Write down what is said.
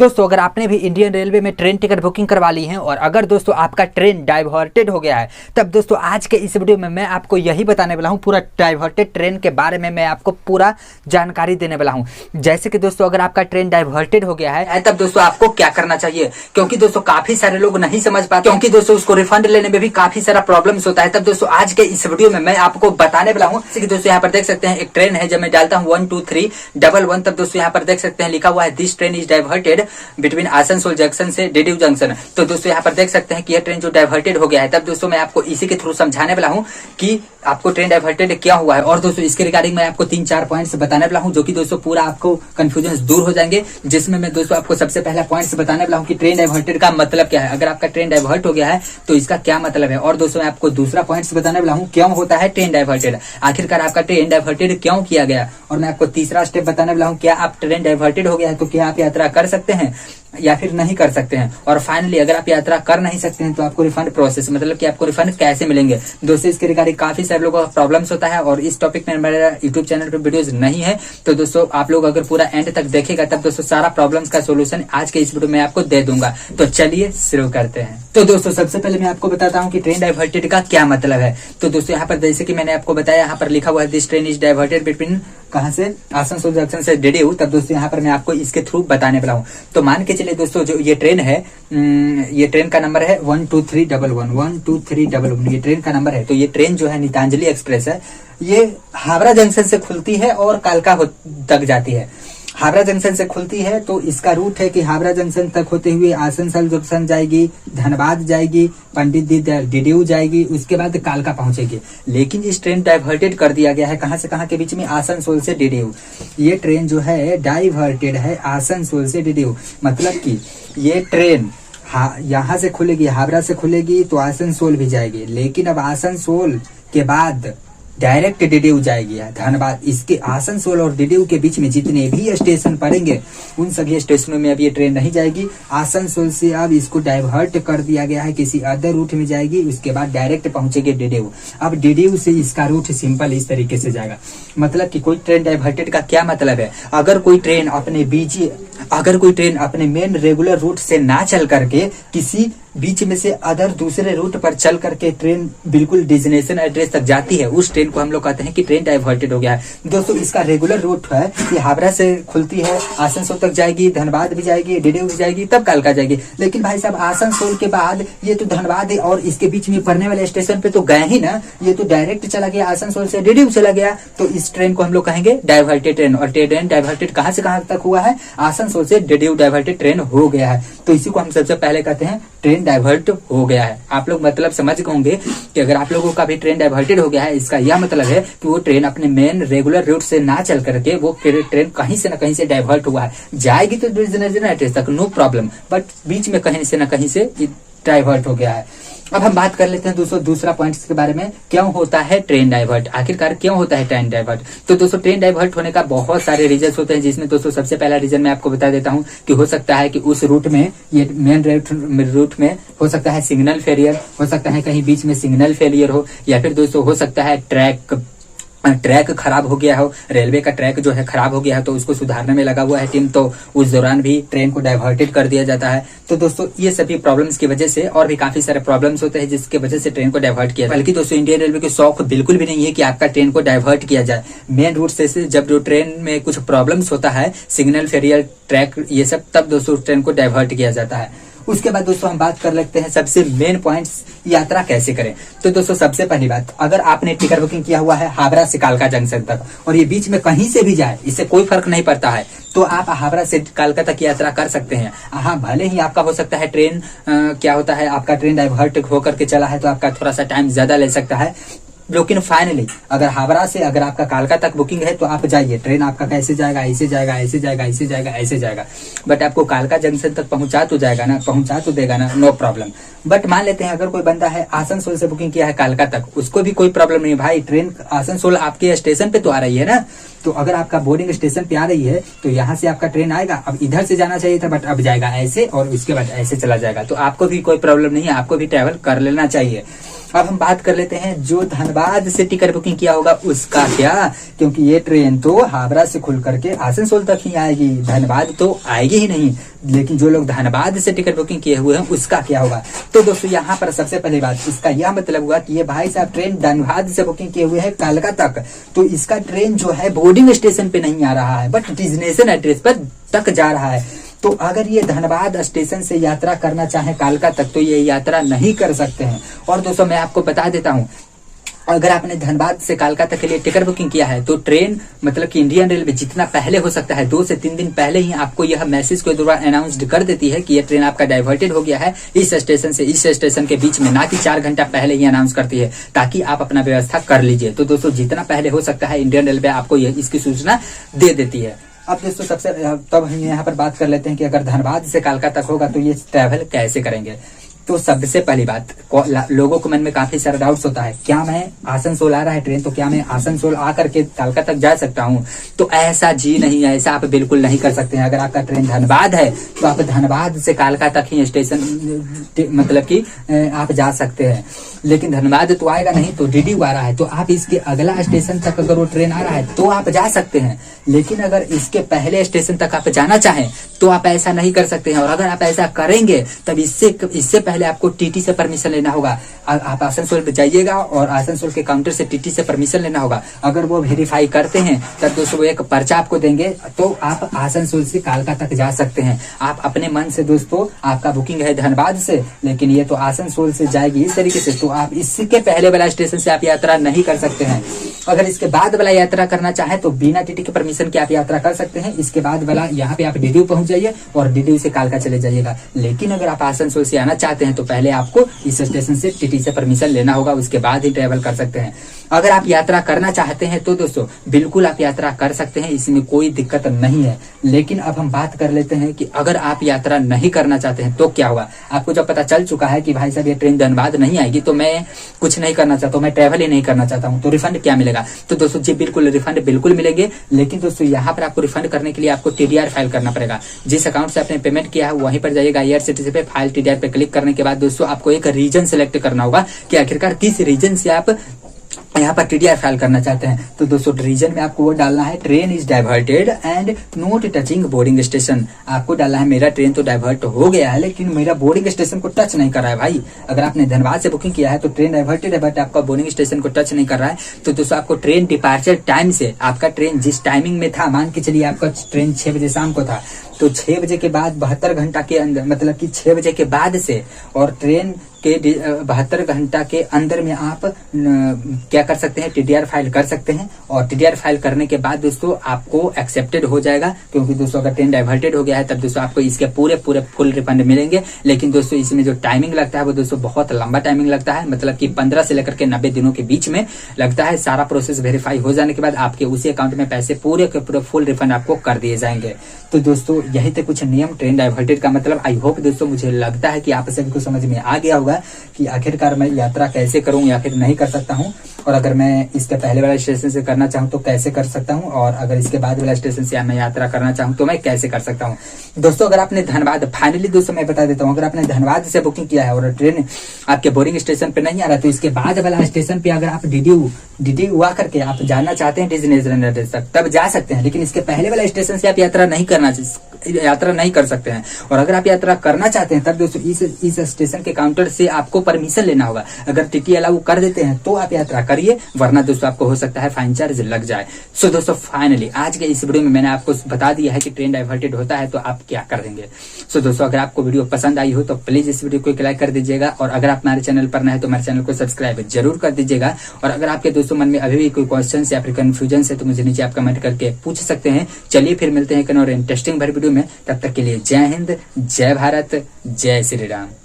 दोस्तों अगर आपने भी इंडियन रेलवे में ट्रेन टिकट बुकिंग करवा ली है और अगर दोस्तों आपका ट्रेन डाइवर्टेड हो गया है, तब दोस्तों आज के इस वीडियो में मैं आपको यही बताने वाला हूं, पूरा डाइवर्टेड ट्रेन के बारे में मैं आपको पूरा जानकारी देने वाला हूं। जैसे कि दोस्तों अगर आपका ट्रेन डाइवर्टेड हो गया है तब दोस्तों आपको क्या करना चाहिए, क्योंकि दोस्तों काफी सारे लोग नहीं समझ पाते, क्योंकि दोस्तों उसको रिफंड लेने में भी काफी सारा प्रॉब्लम्स होता है। तब दोस्तों आज के इस वीडियो में मैं आपको बताने वाला हूं। दोस्तों यहाँ पर देख सकते हैं एक ट्रेन है, जब मैं डालता हूँ 12311, तब दोस्तों यहाँ पर देख सकते हैं लिखा हुआ है this train is diverted between Asansol junction से डीडीयू जंक्शन। तो दोस्तों यहाँ पर देख सकते हैं कि यह ट्रेन जो डाइवर्टेड हो गया है। तब दोस्तों मैं आपको इसी के थ्रू समझाने वाला हूँ कि आपको ट्रेन डाइवर्टेड क्या हुआ है, और दोस्तों इसके रिगार्डिंग मैं आपको 3-4 पॉइंट्स बताने वाला हूँ, जो कि दोस्तों पूरा आपको कंफ्यूजन दूर हो जाएंगे। जिसमें मैं दोस्तों आपको सबसे पहला पॉइंट्स बताने वाला हूँ कि ट्रेन डाइवर्टेड का मतलब क्या है, अगर आपका ट्रेन डाइवर्ट हो गया है तो इसका क्या मतलब है। और दोस्तों मैं आपको दूसरा पॉइंट्स बताने वाला हूँ क्यों होता है ट्रेन डाइवर्टेड, आखिरकार आपका ट्रेन डाइवर्टेड क्यों किया गया। और मैं आपको तीसरा स्टेप बताने वाला हूँ, क्या आप ट्रेन डाइवर्टेड हो गया है तो क्या आप यात्रा कर सकते हैं या फिर नहीं कर सकते हैं। और फाइनली अगर आप यात्रा कर नहीं सकते हैं तो आपको रिफंड प्रोसेस, मतलब कि आपको रिफंड कैसे मिलेंगे। दोस्तों इसके रिगार्डिंग काफी सारे लोगों का प्रॉब्लम्स होता है, और इस टॉपिक में मेरा यूट्यूब चैनल पे वीडियोस नहीं है। तो दोस्तों आप लोग अगर पूरा एंड तक देखेगा तब दोस्तों सारा प्रॉब्लम्स का सोल्यूशन आज के इस वीडियो में आपको दे दूंगा। तो चलिए शुरू करते हैं। तो दोस्तों सबसे पहले मैं आपको बताता हूँ कि ट्रेन डाइवर्टेड का क्या मतलब है। तो दोस्तों यहाँ पर जैसे कि मैंने आपको बताया, यहाँ पर लिखा हुआ है this train is diverted between कहां से, आसनसोल जंक्शन से डीडीयू। तब दोस्तों यहाँ पर मैं आपको इसके थ्रू बताने वाला हूँ। तो मान के चलिए दोस्तों जो ये ट्रेन है, ये ट्रेन का नंबर है 12311 ये ट्रेन का नंबर है। तो ये ट्रेन जो है नीतांजलि एक्सप्रेस है, ये हावड़ा जंक्शन से खुलती है और कालका तक जाती है। हावड़ा जंक्शन से खुलती है तो इसका रूट है कि हावड़ा जंक्शन तक होते हुए आसनसोल जंक्शन जाएगी, धनबाद जाएगी, पंडित डीडीयू जाएगी, उसके बाद कालका पहुंचेगी। लेकिन इस ट्रेन डाइवर्टेड कर दिया गया है कहां से कहां के बीच में, आसनसोल से डीडीयू। ये ट्रेन जो है डाइवर्टेड है आसनसोल से डीडीयू, मतलब कि ये ट्रेन यहाँ से खुलेगी, हावड़ा से खुलेगी तो आसनसोल भी जाएगी, लेकिन अब आसनसोल के बाद डायरेक्ट डीडीयू जाएगी धनबाद। इसके आसनसोल और डीडीयू के बीच में जितने भी स्टेशन पड़ेंगे उन सभी स्टेशनों में अब ये ट्रेन नहीं जाएगी। आसनसोल से अब इसको डाइवर्ट कर दिया गया है, किसी अदर रूट में जाएगी, उसके बाद डायरेक्ट पहुंचेगी डीडीयू। अब डीडीयू से इसका रूट सिंपल इस तरीके से जाएगा। मतलब कि कोई ट्रेन डाइवर्टेड का क्या मतलब है, अगर कोई ट्रेन अपने मेन रेगुलर रूट से ना चल करके किसी बीच में से अदर दूसरे रूट पर चल करके ट्रेन बिल्कुल डेस्टिनेशन एड्रेस तक जाती है, उस ट्रेन को हम लोग कहते हैं कि ट्रेन डाइवर्टेड हो गया है। दोस्तों इसका रेगुलर रूट है कि हावड़ा से खुलती है, आसनसोल तक जाएगी, धनबाद भी जाएगी, डीडीयू भी जाएगी, तब कालका जाएगी। लेकिन भाई साहब आसनसोल के बाद ये तो धनबाद और इसके बीच में पड़ने वाले स्टेशन पे तो गए ही ना, ये तो डायरेक्ट चला गया, आसनसोल से डीडीयू चला गया। तो इस ट्रेन को हम लोग कहेंगे डाइवर्टेड ट्रेन। और ट्रेन डाइवर्टेड कहां से कहां तक हुआ है, आसनसोल से डीडीयू डाइवर्टेड ट्रेन हो गया है। तो इसी को हम सबसे पहले कहते हैं ट्रेन डाइवर्ट हो गया है। आप लोग मतलब समझ गए होंगे कि अगर आप लोगों का भी ट्रेन डाइवर्टेड हो गया है, इसका यह मतलब है कि वो ट्रेन अपने मेन रेगुलर रूट से ना चल करके वो ट्रेन कहीं से ना कहीं से डाइवर्ट हुआ है। जाएगी तो डेस्टिनेशन एड्रेस तक नो प्रॉब्लम, बट बीच में कहीं से ना कहीं से डाइवर्ट हो गया है। अब हम बात कर लेते हैं दोस्तों दूसरा पॉइंट के बारे में, क्यों होता है ट्रेन डाइवर्ट, आखिरकार क्यों होता है ट्रेन डाइवर्ट। तो दोस्तों ट्रेन डाइवर्ट होने का बहुत सारे रीजन होते हैं, जिसमें दोस्तों सबसे पहला रीजन मैं आपको बता देता हूं कि हो सकता है कि उस रूट में, ये मेन रूट में हो सकता है सिग्नल फेलियर, हो सकता है कहीं बीच में सिग्नल फेलियर हो, या फिर दोस्तों हो सकता है ट्रैक खराब हो गया हो, रेलवे का ट्रैक जो है खराब हो गया है तो उसको सुधारने में लगा हुआ है टीम, तो उस दौरान भी ट्रेन को डाइवर्टेड कर दिया जाता है। तो दोस्तों ये सभी प्रॉब्लम्स की वजह से और भी काफी सारे प्रॉब्लम्स होते हैं जिसकी वजह से ट्रेन को डाइवर्ट किया। बल्कि दोस्तों इंडियन रेलवे के शौक बिल्कुल भी नहीं है कि आपका ट्रेन को डाइवर्ट किया जाए मेन रूट से। जब जो ट्रेन में कुछ प्रॉब्लम्स होता है, सिग्नल फेलियर, ट्रैक, ये सब, तब दोस्तों ट्रेन को डाइवर्ट किया जाता है। उसके बाद दोस्तों हम बात कर लेते हैं सबसे मेन पॉइंट्स, यात्रा कैसे करें। तो दोस्तों सबसे पहली बात, अगर आपने टिकट बुकिंग किया हुआ है हावड़ा से कालका जंक्शन तक और ये बीच में कहीं से भी जाए, इससे कोई फर्क नहीं पड़ता है, तो आप हावड़ा से कालका तक यात्रा कर सकते हैं। हाँ, भले ही आपका हो सकता है ट्रेन क्या होता है, आपका ट्रेन डाइवर्ट होकर के चला है तो आपका थोड़ा सा टाइम ज्यादा ले सकता है, लेकिन फाइनली अगर हावड़ा से अगर आपका कालका तक बुकिंग है तो आप जाइए, ट्रेन आपका कैसे जाएगा, ऐसे जाएगा, ऐसे जाएगा, ऐसे जाएगा, ऐसे जाएगा, बट आपको कालका जंक्शन तक पहुंचा तो जाएगा ना, पहुंचा तो देगा ना, नो प्रॉब्लम। बट मान लेते हैं अगर कोई बंदा है आसनसोल से बुकिंग किया है कालका तक, उसको भी कोई प्रॉब्लम नहीं, भाई ट्रेन आसनसोल आपके स्टेशन पे तो आ रही है ना, तो अगर आपका बोर्डिंग स्टेशन पे आ रही है तो यहाँ से आपका ट्रेन आएगा, अब इधर से जाना चाहिए था बट अब जाएगा ऐसे और उसके बाद ऐसे चला जाएगा, तो आपको भी कोई प्रॉब्लम नहीं है, आपको भी ट्रैवल कर लेना चाहिए। अब हम बात कर लेते हैं जो धनबाद से टिकट बुकिंग किया होगा उसका क्या, क्योंकि ये ट्रेन तो हावड़ा से खुल करके आसनसोल तक ही आएगी, धनबाद तो आएगी ही नहीं। लेकिन जो लोग धनबाद से टिकट बुकिंग किए हुए हैं उसका क्या होगा। तो दोस्तों यहाँ पर सबसे पहली बात, इसका यह मतलब हुआ कि ये भाई साहब ट्रेन धनबाद से बुकिंग किए हुए हैं कालका तक, तो इसका ट्रेन जो है बोर्डिंग स्टेशन पे नहीं आ रहा है बट डेस्टिनेशन एड्रेस पर तक जा रहा है। तो अगर ये धनबाद स्टेशन से यात्रा करना चाहे कालका तक तो ये यात्रा नहीं कर सकते हैं। और दोस्तों मैं आपको बता देता हूँ, अगर आपने धनबाद से कालका तक के लिए टिकट बुकिंग किया है तो ट्रेन मतलब कि इंडियन रेलवे जितना पहले हो सकता है 2 से 3 दिन पहले ही आपको यह मैसेज के द्वारा अनाउंस्ड कर देती है कि यह ट्रेन आपका डाइवर्टेड हो गया है इस स्टेशन से इस स्टेशन के बीच में, ना कि 4 घंटा पहले ही अनाउंस करती है, ताकि आप अपना व्यवस्था कर लीजिए। तो दोस्तों जितना पहले हो सकता है इंडियन रेलवे आपको इसकी सूचना दे देती है। अब दोस्तों सबसे तब हम यहाँ पर बात कर लेते हैं कि अगर धनबाद से कालका तक होगा तो ये ट्रैवल कैसे करेंगे। तो सबसे पहली बात, लोगों को मन में काफी सारा डाउट्स होता है, क्या मैं आसनसोल आ रहा है ट्रेन तो क्या मैं आसनसोल आकर के कालका तक जा सकता हूँ। तो ऐसा जी नहीं है, ऐसा आप बिल्कुल नहीं कर सकते हैं। अगर आपका ट्रेन धनबाद है तो आप धनबाद से कालका तक ही स्टेशन मतलब कि आप जा सकते हैं। लेकिन धनबाद तो आएगा नहीं, तो डीडीयू आ रहा है तो आप इसके अगला स्टेशन तक अगर वो ट्रेन आ रहा है तो आप जा सकते हैं। लेकिन अगर इसके पहले स्टेशन तक आप जाना चाहें तो आप ऐसा नहीं कर सकते हैं। और अगर आप ऐसा करेंगे तब इससे पहले आपको टीटी से परमिशन लेना होगा। आप आसनसोल पे जाइएगा और आसनसोल के काउंटर से टीटी से परमिशन लेना होगा। अगर वो वेरीफाई करते हैं तब दोस्तों वो एक पर्चा आपको देंगे तो आप आसनसोल से कालका तक जा सकते हैं। आप अपने मन से दोस्तों आपका बुकिंग है धनबाद से, लेकिन ये तो आसनसोल से जाएगी इस तरीके से, तो आप इसके पहले वाला स्टेशन से आप यात्रा नहीं कर सकते हैं। अगर इसके बाद वाला यात्रा करना चाहे तो बिना टीटी के परमिशन के आप यात्रा कर सकते हैं। इसके बाद वाला यहाँ पे आप डीडीयू पहुंच जाइए और डीडीयू से कालका चले जाइएगा। लेकिन अगर आप आसनसोल से आना चाहते हैं तो पहले आपको इस स्टेशन से टीटी से परमिशन लेना होगा, उसके बाद ही ट्रेवल कर सकते हैं। अगर आप यात्रा करना चाहते हैं तो दोस्तों बिल्कुल आप यात्रा कर सकते हैं, इसमें कोई दिक्कत नहीं है। लेकिन अब हम बात कर लेते हैं कि अगर आप यात्रा नहीं करना चाहते हैं तो क्या होगा। आपको जब पता चल चुका है कि भाई साहब ये ट्रेन धनबाद नहीं आएगी तो मैं कुछ नहीं करना चाहता हूँ, मैं ट्रेवल ही नहीं करना चाहता हूँ, तो रिफंड क्या मिलेगा। तो दोस्तों जी बिल्कुल रिफंड बिल्कुल मिलेंगे। लेकिन दोस्तों यहाँ पर आपको रिफंड करने के लिए आपको टीडीआर फाइल करना पड़ेगा। जिस अकाउंट से आपने पेमेंट किया है वहीं पर जाइएगा, IRCTC पे फाइल टीडीआर पे क्लिक करने के बाद दोस्तों आपको एक रीजन सेलेक्ट करना होगा कि आखिरकार किस रीजन से आप यहाँ पर टीडीआर फाइल करना चाहते हैं। तो दोस्तों रीजन में आपको वो डालना है train is diverted and not touching boarding station. आपको डालना है मेरा ट्रेन तो डाइवर्ट हो गया है लेकिन मेरा बोर्डिंग स्टेशन को टच नहीं कर रहा है। भाई अगर आपने धनबाद से बुकिंग किया है तो ट्रेन डाइवर्टेड है बट आपका बोर्डिंग स्टेशन को टच नहीं कर रहा है। तो दोस्तों आपको ट्रेन डिपार्चर टाइम से, आपका ट्रेन जिस टाइमिंग में था, मान के चलिए आपका ट्रेन 6 बजे शाम को था, तो 6 बजे के बाद 72 घंटा के अंदर, मतलब कि 6 बजे के बाद से और ट्रेन के 72 घंटा के अंदर में आप क्या कर सकते हैं, टीडीआर फाइल कर सकते हैं। और टीडीआर फाइल करने के बाद दोस्तों आपको एक्सेप्टेड हो जाएगा, क्योंकि दोस्तों अगर ट्रेन डाइवर्टेड हो गया है तब दोस्तों आपको इसके पूरे फुल रिफंड मिलेंगे। लेकिन दोस्तों इसमें जो टाइमिंग लगता है वो दोस्तों बहुत लंबा टाइमिंग लगता है, मतलब कि 15 से लेकर के 90 दिनों के बीच में लगता है। सारा प्रोसेस वेरीफाई हो जाने के बाद आपके उसी अकाउंट में पैसे पूरे के पूरे फुल रिफंड आपको कर दिए जाएंगे। तो दोस्तों यही थे कुछ नियम ट्रेन डाइवर्टेड का। मतलब आई होप दोस्तों, मुझे लगता है कि आप सभी को समझ में आ गया होगा कि आखिरकार मैं यात्रा कैसे करूं या फिर नहीं कर सकता हूं, और अगर मैं इसके पहले वाले स्टेशन से करना चाहूं तो कैसे कर सकता हूं, और अगर इसके बाद वाला स्टेशन से मैं यात्रा करना चाहूं तो मैं कैसे कर सकता हूं। दोस्तों अगर आपने धनबाद, फाइनली दोस्तों मैं बता देता हूं, अगर आपने धनबाद से बुकिंग किया है और ट्रेन आपके बोर्डिंग स्टेशन पे नहीं आ रहा तो इसके बाद वाला स्टेशन पे अगर आप डीडीयू आ करके आप जाना चाहते हैं डेस्टिनेशन एड्रेस तक तब जा सकते हैं। लेकिन इसके पहले वाला स्टेशन से आप यात्रा नहीं कर सकते हैं। और अगर आप यात्रा करना चाहते हैं तब दोस्तों इस स्टेशन के काउंटर से आपको परमिशन लेना होगा। अगर टीटी अलाउ कर देते हैं तो आप यात्रा करिए, वरना दोस्तों आपको हो सकता है फाइन चार्ज लग जाए। सो दोस्तों फाइनली आज के इस वीडियो में मैंने आपको बता दिया है कि ट्रेन डाइवर्टेड होता है तो आप क्या कर देंगे। सो दोस्तों अगर आपको वीडियो पसंद आई हो तो प्लीज इस वीडियो को एक लाइक कर दीजिएगा, और अगर आप हमारे चैनल पर नए हैं तो हमारे चैनल को सब्सक्राइब जरूर कर दीजिएगा। और अगर आपके दोस्तों मन में अभी भी कोई क्वेश्चन या फिर कंफ्यूजन है तो मुझे नीचे आप कमेंट करके पूछ सकते हैं। चलिए फिर मिलते हैं एक और इंटरेस्टिंग भर वीडियो में, तब तक के लिए जय हिंद, जय भारत, जय श्री राम।